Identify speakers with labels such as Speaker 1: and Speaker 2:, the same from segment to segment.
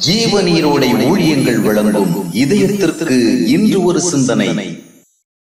Speaker 1: ஜீவநீரோடை ஊழியங்கள் வழங்கும் இதயத்திற்கு இன்று ஒரு சிந்தனை.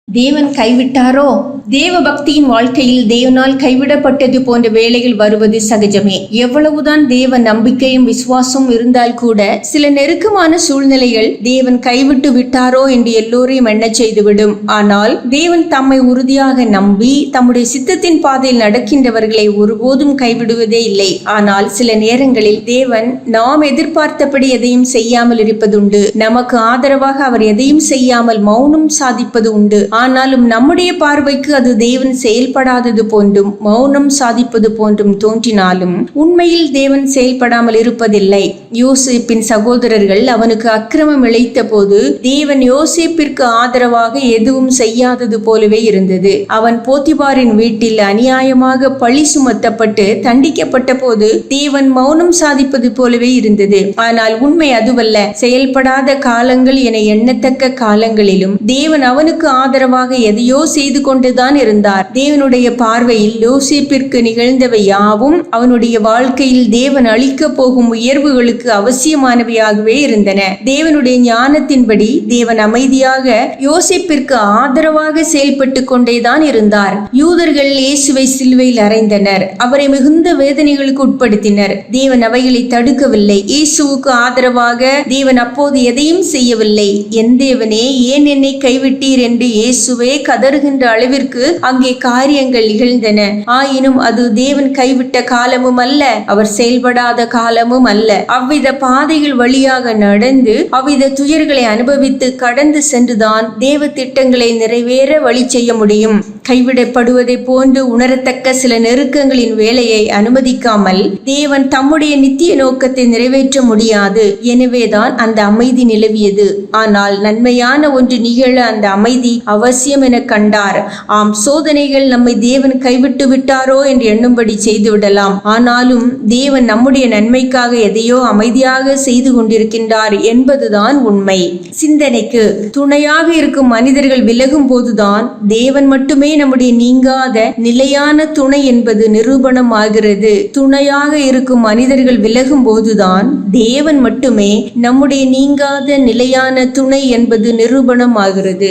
Speaker 2: தேவன் கைவிட்டாரோ? தேவ பக்தியின் வாழ்க்கையில் தேவனால் கைவிடப்பட்டது போன்ற வேளைகள் வருவது சகஜமே. எவ்வளவுதான் தேவ நம்பிக்கையும் விசுவாசமும் இருந்தால் கூட சில நெருக்கமான சூழ்நிலைகள் தேவன் கைவிட்டு விட்டாரோ என்று எல்லோரையும் எண்ண செய்துவிடும். ஆனால் தேவன் தம்மை உறுதியாக நம்பி தம்முடைய சித்தத்தின் பாதையில் நடக்கின்றவர்களை ஒருபோதும் கைவிடுவதே இல்லை. ஆனால் சில நேரங்களில் தேவன் நாம் எதிர்பார்த்தபடி எதையும் செய்யாமல் இருப்பதுண்டு. நமக்கு ஆதரவாக அவர் எதையும் செய்யாமல் மௌனம் சாதிப்பது உண்டு. ஆனாலும் நம்முடைய பார்வைக்கு அது தேவன் செயல்படாதது போன்றும் மௌனம் சாதிப்பது போன்றும் தோன்றினாலும் உண்மையில் தேவன் செயல்படாமல் இருப்பதில்லை. யோசேப்பின் சகோதரர்கள் அவனுக்கு அக்கிரமம் இழைத்த போது தேவன் யோசேப்பிற்கு ஆதரவாக எதுவும் செய்யாதது போலவே இருந்தது. அவன் போத்திபாரின் வீட்டில் அநியாயமாக பழி சுமத்தப்பட்டு தண்டிக்கப்பட்ட போது தேவன் மௌனம் சாதிப்பது போலவே இருந்தது. ஆனால் உண்மை அதுவல்ல. செயல்படாத காலங்கள் என எண்ணத்தக்க காலங்களிலும் தேவன் அவனுக்கு ஆதரவாக எதையோ செய்து கொண்டுதான் இருந்தார். தேவனுடைய பார்வையில் யோசேப்பிற்கு நிகழ்ந்தவை யாவும் அவனுடைய வாழ்க்கையில் தேவன் அளிக்க போகும் உயர்வுகளுக்கு அவசியமானவையாகவே இருந்தன. தேவனுடைய ஞானத்தின்படி தேவன் அமைதியாக யோசேப்பிற்கு ஆதரவாக செயல்பட்டு கொண்டேதான் இருந்தார். யூதர்கள் இயேசுவை சிலுவையில் அறைந்தனர். அவரை மிகுந்த வேதனைகளுக்கு உட்படுத்தினர். தேவன் அவைகளை தடுக்கவில்லை. இயேசுவுக்கு ஆதரவாக தேவன் அப்போது எதையும் செய்யவில்லை. என் தேவனே, ஏன் என்னை கைவிட்டீர் என்று இயேசுவே கதறுகின்ற அளவிற்கு அங்கே காரியங்கள் நிகழ்ந்தன. ஆயினும் அது தேவன் கைவிட்ட காலமும் அல்ல, அவர் செயல்படாத காலமும் அல்ல. அவ்வித பாதைகள் வழியாக நடந்து அவ்வித துயர்களை அனுபவித்து கடந்து சென்றுதான் தேவ திட்டங்களை நிறைவேற வழி செய்ய முடியும். கைவிடப்படுவதை போன்று உணரத்தக்க சில நெருக்கங்களின் வேலையை அனுமதிக்காமல் தேவன் தம்முடைய நித்திய நோக்கத்தை நிறைவேற்ற முடியாது. எனவேதான் அந்த அமைதி நிலவியது. ஆனால் நன்மையான ஒன்று நிகழ அந்த அமைதி அவசியம் என கண்டார். ஆம், சோதனைகள் நம்மை தேவன் கைவிட்டு விட்டாரோ என்று எண்ணும்படி செய்துவிடலாம். ஆனாலும் தேவன் நம்முடைய நன்மைக்காக எதையோ அமைதியாக செய்து கொண்டிருக்கின்றார் என்பதுதான் உண்மை. சிந்தனைக்கு துணையாக இருக்கும் மனிதர்கள் விலகும் போதுதான் தேவன் மட்டுமே நம்முடைய நீங்காத நிலையான துணை என்பது நிரூபணம் ஆகிறது. துணையாக இருக்கும் மனிதர்கள் விலகும் போதுதான் தேவன் மட்டுமே நம்முடைய நீங்காத நிலையான துணை என்பது நிரூபணம் ஆகிறது.